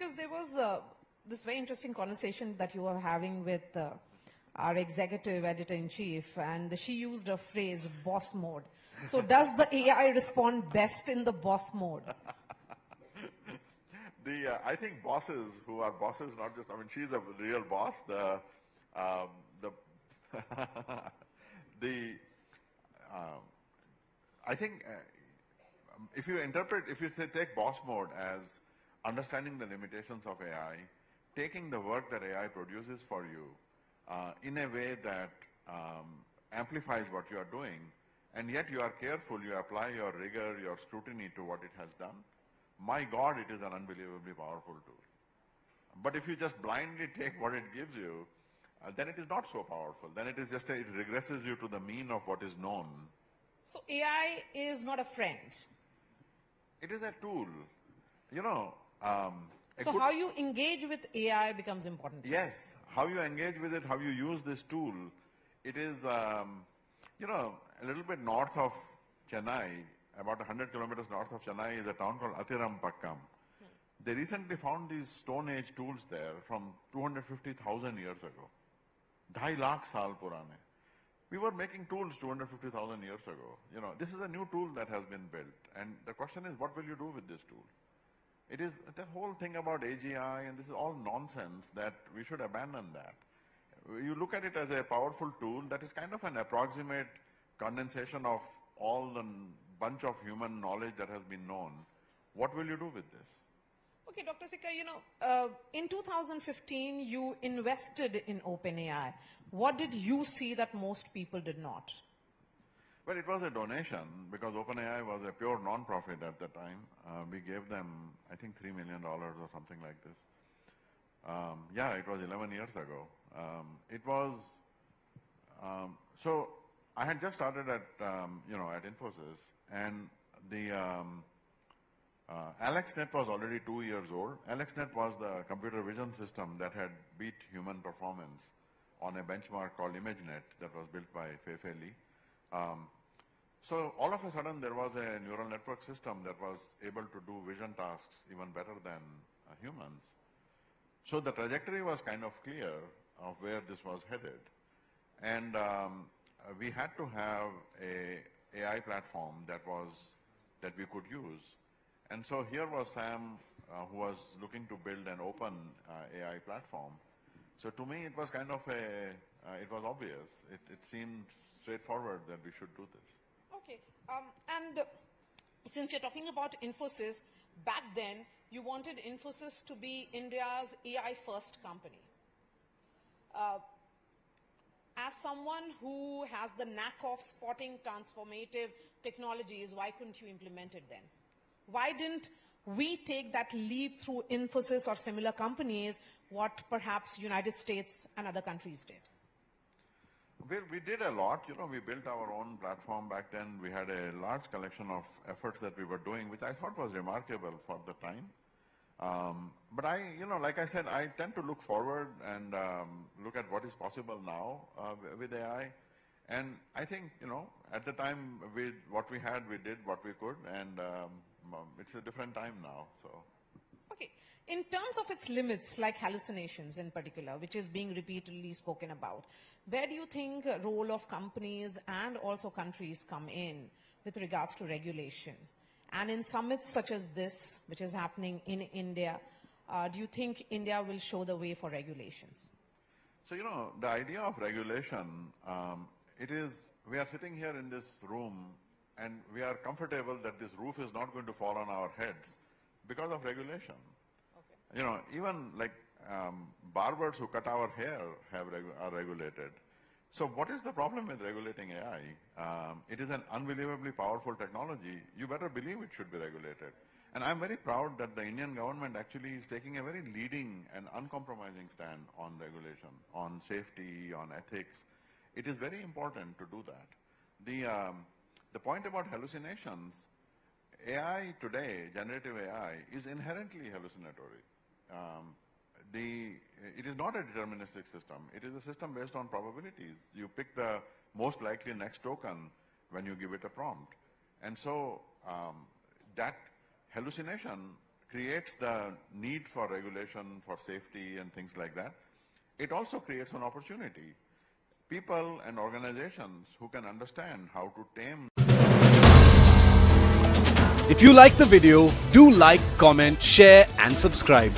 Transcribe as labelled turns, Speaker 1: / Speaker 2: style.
Speaker 1: because there was this very interesting conversation that you were having with our executive editor-in-chief, and she used a phrase, boss mode. So does the AI respond best in the boss mode?
Speaker 2: I think bosses who are bosses, not just, I mean, she's a real boss. I think if you take boss mode as understanding the limitations of AI, taking the work that AI produces for you in a way that amplifies what you are doing, and yet you are careful, you apply your rigor, your scrutiny to what it has done, my God, it is an unbelievably powerful tool. But if you just blindly take what it gives you, then it is not so powerful. Then it is just, it regresses you to the mean of what is known.
Speaker 1: So AI is not a friend.
Speaker 2: It is a tool. You know,
Speaker 1: so how you engage with AI becomes important.
Speaker 2: Yes, how you engage with it, how you use this tool. It is, you know, a little bit north of Chennai, about 100 kilometers north of Chennai is a town called Athirampakkam. They recently found these Stone Age tools there from 250,000 years ago. 2.5 lakh saal purane. We were making tools 250,000 years ago. You know, this is a new tool that has been built. And the question is, what will you do with this tool? It is the whole thing about AGI, and this is all nonsense, that we should abandon that. You look at it as a powerful tool that is kind of an approximate condensation of all the bunch of human knowledge that has been known. What will you do with this?
Speaker 1: Okay, Dr. Sikka, you know, in 2015, you invested in OpenAI. What did you see that most people did not?
Speaker 2: Well, it was a donation because OpenAI was a pure non-profit at the time. We gave them, I think, $3 million or something like this. Yeah, it was 11 years ago. It was, so I had just started at, you know, at Infosys, and the AlexNet was already 2 years old. AlexNet was the computer vision system that had beat human performance on a benchmark called ImageNet that was built by Fei-Fei Li. So all of a sudden there was a neural network system that was able to do vision tasks even better than humans. So the trajectory was kind of clear of where this was headed. And we had to have a AI platform that we could use. And so here was Sam, who was looking to build an open AI platform. So to me, it was kind of it was obvious. It seemed straightforward that we should do this.
Speaker 1: Okay, and since you're talking about Infosys, back then you wanted Infosys to be India's AI-first company. As someone who has the knack of spotting transformative technologies, why couldn't you implement it then? Why didn't we take that leap through Infosys or similar companies, what perhaps United States and other countries did?
Speaker 2: Well, we did a lot. You know, we built our own platform back then. We had a large collection of efforts that we were doing, which I thought was remarkable for the time. But you know, like I said, I tend to look forward and look at what is possible now with AI. And I think, you know, at the time, what we had, we did what we could, and it's a different time now, so.
Speaker 1: Okay. In terms of its limits, like hallucinations in particular, which is being repeatedly spoken about, where do you think the role of companies and also countries come in with regards to regulation? And in summits such as this, which is happening in India, do you think India will show the way for regulations?
Speaker 2: So, you know, the idea of regulation, we are sitting here in this room and we are comfortable that this roof is not going to fall on our heads because of regulation. Okay. You know, even like barbers who cut our hair are regulated. So what is the problem with regulating AI? It is an unbelievably powerful technology. You better believe it should be regulated. And I'm very proud that the Indian government actually is taking a very leading and uncompromising stand on regulation, on safety, on ethics. It is very important to do that. The point about hallucinations, AI today, generative AI, is inherently hallucinatory. It is not a deterministic system. It is a system based on probabilities. You pick the most likely next token when you give it a prompt. And so that hallucination creates the need for regulation, for safety and things like that, it also creates an opportunity. People and organizations who can understand how to tame.
Speaker 3: If you like the video, do like, comment, share and subscribe.